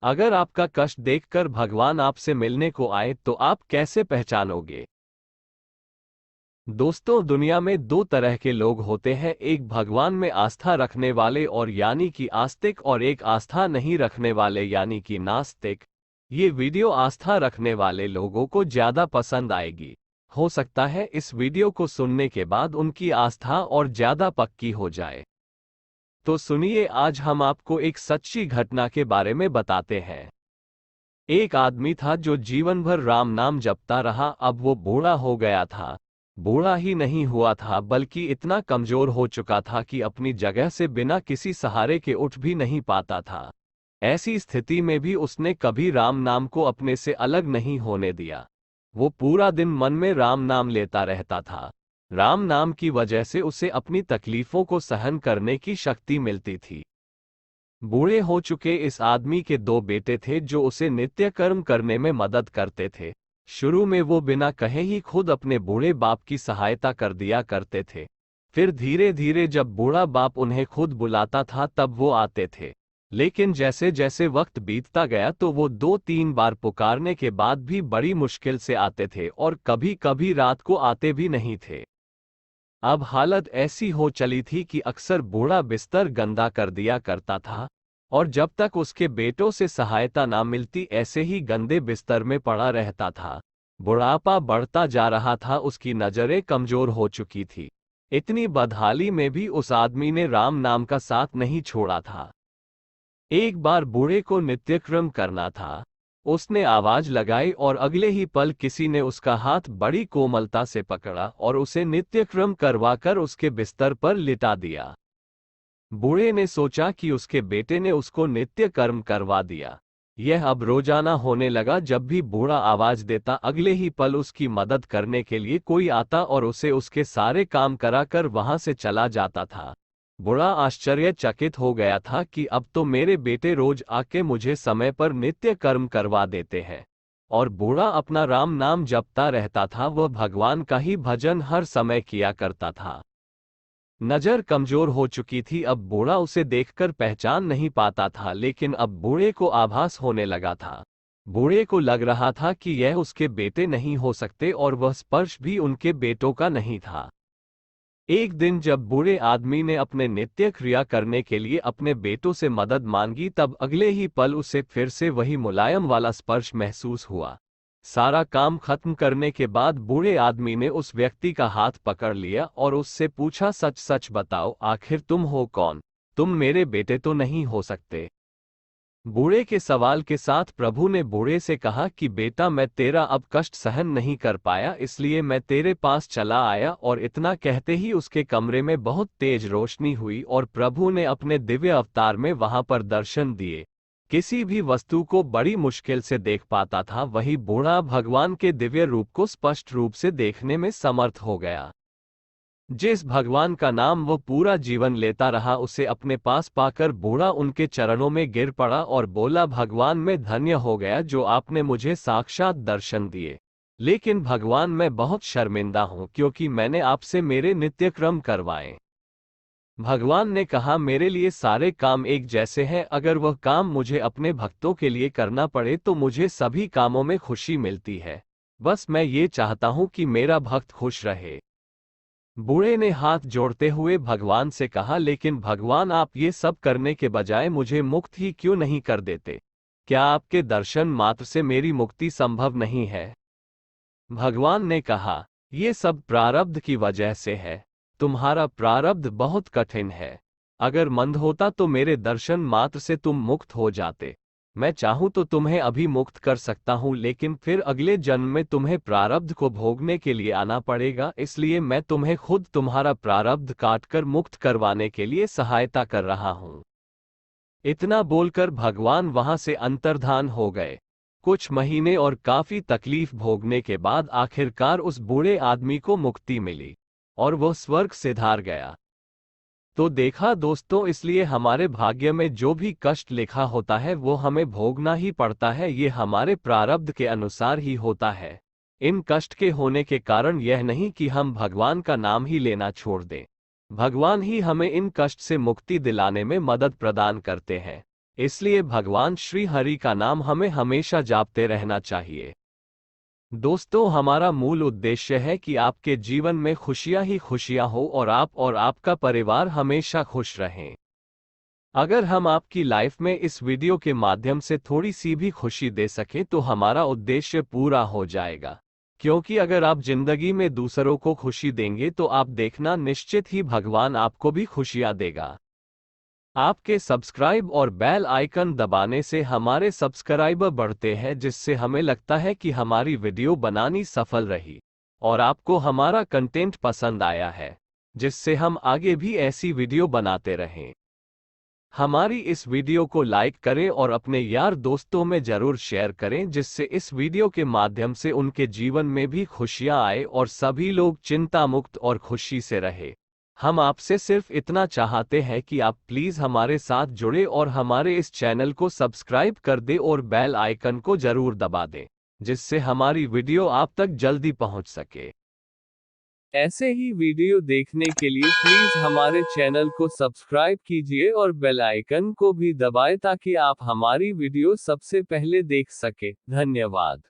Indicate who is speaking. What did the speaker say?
Speaker 1: अगर आपका कष्ट देखकर भगवान आपसे मिलने को आए तो आप कैसे पहचानोगे? दोस्तों, दुनिया में दो तरह के लोग होते हैं, एक भगवान में आस्था रखने वाले और यानी कि आस्तिक, और एक आस्था नहीं रखने वाले यानी कि नास्तिक। ये वीडियो आस्था रखने वाले लोगों को ज्यादा पसंद आएगी। हो सकता है इस वीडियो को सुनने के बाद उनकी आस्था और ज्यादा पक्की हो जाए। तो सुनिए, आज हम आपको एक सच्ची घटना के बारे में बताते हैं। एक आदमी था जो जीवन भर राम नाम जपता रहा। अब वो बूढ़ा हो गया था। बूढ़ा ही नहीं हुआ था बल्कि इतना कमजोर हो चुका था कि अपनी जगह से बिना किसी सहारे के उठ भी नहीं पाता था। ऐसी स्थिति में भी उसने कभी राम नाम को अपने से अलग नहीं होने दिया। वो पूरा दिन मन में राम नाम लेता रहता था। राम नाम की वजह से उसे अपनी तकलीफों को सहन करने की शक्ति मिलती थी। बूढ़े हो चुके इस आदमी के दो बेटे थे जो उसे नित्य कर्म करने में मदद करते थे। शुरू में वो बिना कहे ही खुद अपने बूढ़े बाप की सहायता कर दिया करते थे। फिर धीरे धीरे जब बूढ़ा बाप उन्हें खुद बुलाता था तब वो आते थे। लेकिन जैसे जैसे वक्त बीतता गया तो वो 2-3 बार पुकारने के बाद भी बड़ी मुश्किल से आते थे और कभी कभी रात को आते भी नहीं थे। अब हालत ऐसी हो चली थी कि अक्सर बूढ़ा बिस्तर गंदा कर दिया करता था, और जब तक उसके बेटों से सहायता ना मिलती ऐसे ही गंदे बिस्तर में पड़ा रहता था। बुढ़ापा बढ़ता जा रहा था, उसकी नजरें कमजोर हो चुकी थी। इतनी बदहाली में भी उस आदमी ने राम नाम का साथ नहीं छोड़ा था। एक बार बूढ़े को नित्यक्रम करना था। उसने आवाज लगाई और अगले ही पल किसी ने उसका हाथ बड़ी कोमलता से पकड़ा और उसे नित्यक्रम करवाकर उसके बिस्तर पर लिटा दिया। बूढ़े ने सोचा कि उसके बेटे ने उसको नित्य कर्म करवा दिया। यह अब रोजाना होने लगा। जब भी बूढ़ा आवाज देता अगले ही पल उसकी मदद करने के लिए कोई आता और उसे उसके सारे काम कराकर वहां से चला जाता था। बूढ़ा आश्चर्यचकित हो गया था कि अब तो मेरे बेटे रोज आके मुझे समय पर नित्य कर्म करवा देते हैं। और बूढ़ा अपना राम नाम जपता रहता था। वह भगवान का ही भजन हर समय किया करता था। नजर कमजोर हो चुकी थी। अब बूढ़ा उसे देखकर पहचान नहीं पाता था, लेकिन अब बूढ़े को आभास होने लगा था। बूढ़े को लग रहा था कि यह उसके बेटे नहीं हो सकते और वह स्पर्श भी उनके बेटों का नहीं था। एक दिन जब बूढ़े आदमी ने अपने नित्य क्रिया करने के लिए अपने बेटों से मदद मांगी तब अगले ही पल उसे फिर से वही मुलायम वाला स्पर्श महसूस हुआ। सारा काम खत्म करने के बाद बूढ़े आदमी ने उस व्यक्ति का हाथ पकड़ लिया और उससे पूछा, सच सच बताओ, आखिर तुम हो कौन? तुम मेरे बेटे तो नहीं हो सकते। बूढ़े के सवाल के साथ प्रभु ने बूढ़े से कहा कि बेटा, मैं तेरा अब कष्ट सहन नहीं कर पाया, इसलिए मैं तेरे पास चला आया। और इतना कहते ही उसके कमरे में बहुत तेज रोशनी हुई और प्रभु ने अपने दिव्य अवतार में वहां पर दर्शन दिए। किसी भी वस्तु को बड़ी मुश्किल से देख पाता था, वही बूढ़ा भगवान के दिव्य रूप को स्पष्ट रूप से देखने में समर्थ हो गया। जिस भगवान का नाम वो पूरा जीवन लेता रहा, उसे अपने पास पाकर बूढ़ा उनके चरणों में गिर पड़ा और बोला, भगवान, मैं धन्य हो गया जो आपने मुझे साक्षात दर्शन दिए। लेकिन भगवान, मैं बहुत शर्मिंदा हूं क्योंकि मैंने आपसे मेरे नित्यक्रम करवाए। भगवान ने कहा, मेरे लिए सारे काम एक जैसे हैं। अगर वह काम मुझे अपने भक्तों के लिए करना पड़े तो मुझे सभी कामों में खुशी मिलती है। बस मैं ये चाहता हूं कि मेरा भक्त खुश रहे। बूढ़े ने हाथ जोड़ते हुए भगवान से कहा, लेकिन भगवान, आप ये सब करने के बजाय मुझे मुक्त ही क्यों नहीं कर देते? क्या आपके दर्शन मात्र से मेरी मुक्ति संभव नहीं है? भगवान ने कहा, ये सब प्रारब्ध की वजह से है। तुम्हारा प्रारब्ध बहुत कठिन है। अगर मंद होता तो मेरे दर्शन मात्र से तुम मुक्त हो जाते। मैं चाहूं तो तुम्हें अभी मुक्त कर सकता हूं, लेकिन फिर अगले जन्म में तुम्हें प्रारब्ध को भोगने के लिए आना पड़ेगा। इसलिए मैं तुम्हें खुद तुम्हारा प्रारब्ध काटकर मुक्त करवाने के लिए सहायता कर रहा हूं। इतना बोलकर भगवान वहां से अंतर्धान हो गए। कुछ महीने और काफी तकलीफ भोगने के बाद आखिरकार उस बूढ़े आदमी को मुक्ति मिली और वह स्वर्ग सिधार गया। तो देखा दोस्तों, इसलिए हमारे भाग्य में जो भी कष्ट लिखा होता है वो हमें भोगना ही पड़ता है। ये हमारे प्रारब्ध के अनुसार ही होता है। इन कष्ट के होने के कारण यह नहीं कि हम भगवान का नाम ही लेना छोड़ दें। भगवान ही हमें इन कष्ट से मुक्ति दिलाने में मदद प्रदान करते हैं। इसलिए भगवान श्री हरि का नाम हमें हमेशा जापते रहना चाहिए। दोस्तों, हमारा मूल उद्देश्य है कि आपके जीवन में खुशियां ही खुशियां हो और आप और आपका परिवार हमेशा खुश रहें। अगर हम आपकी लाइफ में इस वीडियो के माध्यम से थोड़ी सी भी खुशी दे सकें तो हमारा उद्देश्य पूरा हो जाएगा। क्योंकि अगर आप जिंदगी में दूसरों को खुशी देंगे तो आप देखना निश्चित ही भगवान आपको भी खुशियां देगा। आपके सब्सक्राइब और बेल आइकन दबाने से हमारे सब्सक्राइबर बढ़ते हैं, जिससे हमें लगता है कि हमारी वीडियो बनानी सफल रही और आपको हमारा कंटेंट पसंद आया है, जिससे हम आगे भी ऐसी वीडियो बनाते रहें। हमारी इस वीडियो को लाइक करें और अपने यार दोस्तों में जरूर शेयर करें, जिससे इस वीडियो के माध्यम से उनके जीवन में भी खुशियां आए और सभी लोग चिंता मुक्त और खुशी से रहे। हम आपसे सिर्फ इतना चाहते हैं कि आप प्लीज़ हमारे साथ जुड़े और हमारे इस चैनल को सब्सक्राइब कर दें और बेल आइकन को जरूर दबा दें, जिससे हमारी वीडियो आप तक जल्दी पहुंच सके। ऐसे ही वीडियो देखने के लिए प्लीज हमारे चैनल को सब्सक्राइब कीजिए और बेल आइकन को भी दबाएं ताकि आप हमारी वीडियो सबसे पहले देख सके। धन्यवाद।